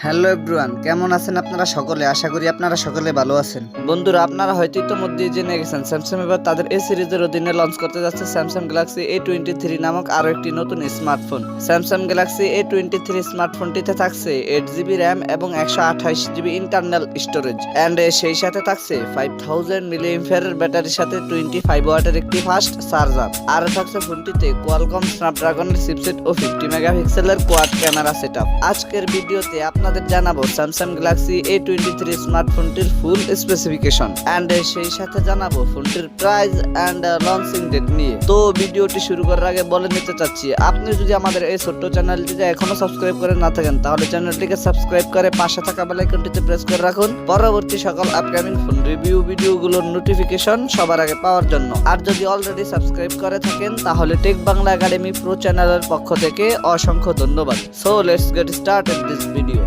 Hello everyone, কেমন আছেন আপনারা সকলে? আশা করি আপনারা সকলে ভালো আছেন। বন্ধুরা, আপনারা হয়তো ইতিমধ্যে জেনে গেছেন স্যামসাং এবার তাদের এ সিরিজের অধীনে লঞ্চ করতে যাচ্ছে স্যামসাং গ্যালাক্সি A23 নামক আরো একটি নতুন স্মার্টফোন। স্যামসাং গ্যালাক্সি A23 স্মার্টফোনটিতে থাকছে 8GB র্যাম এবং 128GB ইন্টারনাল স্টোরেজ এন্ড সেই সাথে থাকছে 5000 মিলিঅ্যাম্পিয়ার ব্যাটারির সাথে 25 ওয়াটের একটি ফাস্ট চার্জার। আর থাকছে ফোনটিতে কোয়ালকম স্ন্যাপড্রাগনের চিপসেট ও 50 মেগাপিক্সেলের কোয়াড ক্যামেরা সেটআপ। আজকের ভিডিওতে আপনাদের জানাবো স্যামসাং গ্যালাক্সি A23 স্মার্টফোনটির ফুল স্পেসিফিকেশন এন্ড সেই সাথে জানাবো ফোনটির প্রাইস এন্ড লঞ্চিং ডেট নিয়ে। তো ভিডিওটি শুরু করার আগে বলে নিতে চাচ্ছি, আপনি যদি আমাদের এই ছোট্ট চ্যানেলটিতে এখনো সাবস্ক্রাইব করে না থাকেন তাহলে চ্যানেলটিকে সাবস্ক্রাইব করে পাশে থাকা বেল আইকনটিতে প্রেস করে রাখুন পরবর্তী সকল আপকামিং ফোন রিভিউ ভিডিওগুলোর নোটিফিকেশন সবার আগে পাওয়ার জন্য। আর যদি অলরেডি সাবস্ক্রাইব করে থাকেন তাহলে টেক বাংলা একাডেমি প্রো চ্যানেলের পক্ষ থেকে অসংখ্য ধন্যবাদ। So let's get started this video.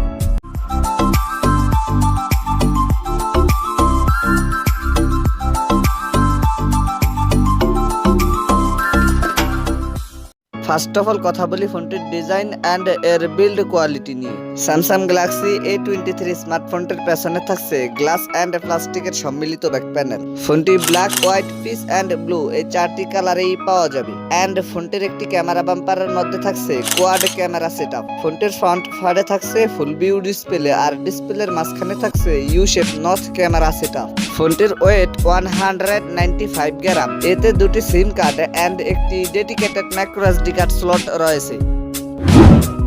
First of all কথা বলি ফোনটির ডিজাইন এন্ড এর বিল্ড কোয়ালিটি নিয়ে। স্যামসাং গ্যালাক্সি A23 স্মার্টফোনটির পেছনে থাকছে গ্লাস এন্ড প্লাস্টিকের সম্মিলিত ব্যাক প্যানেল। ফোনটি black, white, peach and blue এই চারটি কালারেই পাওয়া যাবে এন্ড ফোনটির একটি ক্যামেরা বাম্পারের মধ্যে থাকছে কোয়াড ক্যামেরা সেটআপ। ফোনটির ফ্রন্ট ফারে থাকছে ফুল ভিউ ডিসপ্লে আর ডিসপ্লের মাঝখানে থাকছে ইউ শেপ নর্থ ক্যামেরা সেটআপ। ফোনটির ওয়েট 195 গ্রাম। এতে দুটি সিম কার্ড এন্ড একটি dedicated micro SD card slot রয়েছে।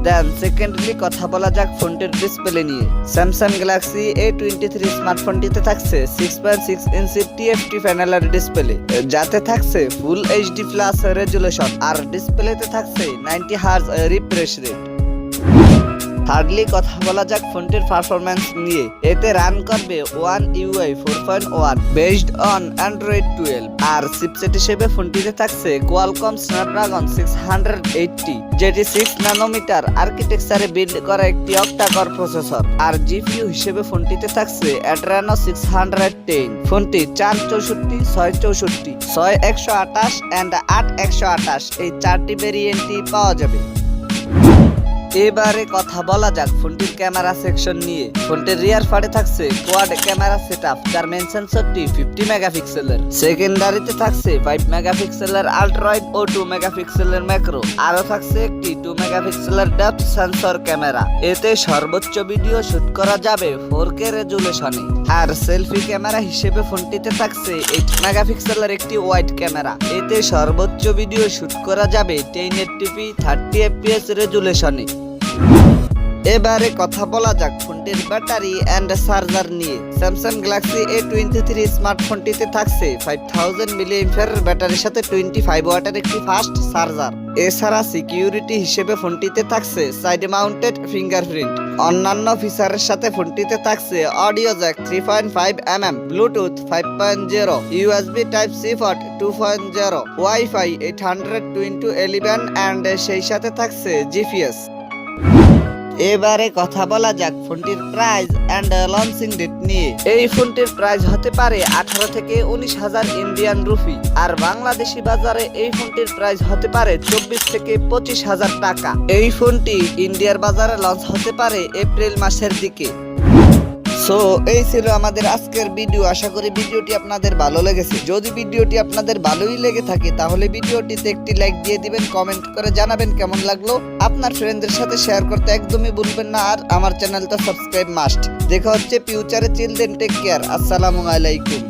দেন সেকেন্ডলি কথা বলা যাক ফোনটির ডিসপ্লে নিয়ে। স্যামসাং গ্যালাক্সি A23 স্মার্টফোনটিতে থাকছে 6.6 ইঞ্চি TFT প্যানেলের ডিসপ্লে, যাতে থাকছে ফুল HD প্লাস রেজুলেশন আর ডিসপ্লেতে থাকছে 90 হার্জ রিফ্রেশ রেট। থার্ডলি কথা বলা যাক ফোনটির পারফরম্যান্স নিয়ে। এতে রান করবে One UI 4.1 based on Android 12 আর চিপসেট হিসেবে ফোনটিতে থাকছে কোয়ালকম স্ন্যাপড্রাগন 680, যেটি 6 ন্যানোমিটার আর্কিটেকচারে বিল্ড করা একটি অক্টা-কোর প্রসেসর। আর জিপিইউ হিসেবে ফোনটিতে থাকছে Adreno 610। ফোনটি 464, 664, 6128 এন্ড 8128 এই চারটি ভেরিয়েন্টই পাওয়া যাবে। এবারে কথা বলা যাক ফোনটির ক্যামেরা সেকশন নিয়ে। ফোনটির রিয়ার পার্টে থাকছে কোয়াড ক্যামেরা সেটআপ, যার মেইন সেন্সরটি 50 মেগাপিক্সেলের। সেকেন্ডারিতে থাকছে 5 মেগাপিক্সেলের আল্ট্রা ওয়াইড ও 2 মেগাপিক্সেলের ম্যাক্রো। আরো থাকছে একটি 2 মেগাপিক্সেলের ডেপথ সেন্সর ক্যামেরা। এতে সর্বোচ্চ ভিডিও শুট করা যাবে 4K রেজুলেশনে। আর সেলফি ক্যামেরা হিসেবে ফোনটিতে থাকছে 8 মেগাপিক্সেলের একটি ওয়াইড ক্যামেরা। এতে সর্বোচ্চ ভিডিও শুট করা যাবে 1080p 30 fps রেজুলেশনে। এবারে কথা বলা যাক ফোনটির ব্যাটারি এন্ড চার্জার নিয়ে। স্যামসাং গ্যালাক্সি A23 স্মার্টফোনটিতে থাকছে 5000 মিলিঅ্যাম্পিয়ার ব্যাটারির সাথে 25 ওয়াটের একটি ফাস্ট চার্জার। এছাড়া সিকিউরিটি হিসেবে ফোনটিতে থাকছে সাইড মাউন্টেড ফিঙ্গারপ্রিন্ট। অন্যান্য ফিচারের সাথে ফোনটিতে থাকছে audio jack 3.5mm, Bluetooth 5.0, USB type C port 2.0, wifi 802.11 and সেই সাথে থাকছে জিপিএস। এবারে কথা বলা যাক ফোনটির প্রাইস এন্ড লঞ্চিং ডেট নিয়ে। এই ফোনটির প্রাইস হতে পারে 18 থেকে 19,000 ইন্ডিয়ান রুপি আর বাংলাদেশি বাজারে এই ফোনটির প্রাইস হতে পারে 24 থেকে 25,000 টাকা। এই ফোনটি ইন্ডিয়ার বাজারে লঞ্চ হতে পারে এপ্রিল মাসের দিকে। সো এই ছিল আমাদের আজকের ভিডিও। আশা করি ভিডিওটি আপনাদের ভালো লেগেছে। যদি ভিডিওটি আপনাদের ভালোই লেগে থাকে তাহলে ভিডিওটিতে একটি লাইক দিয়ে দিবেন, কমেন্ট করে জানাবেন কেমন লাগলো। আপনার ফ্রেন্ডদের সাথে শেয়ার করতে একদমই ভুলবেন না। আর আমার চ্যানেলটা সাবস্ক্রাইব মাস্ট। দেখা হচ্ছে ফিউচারে। Children take care. আসসালামু আলাইকুম।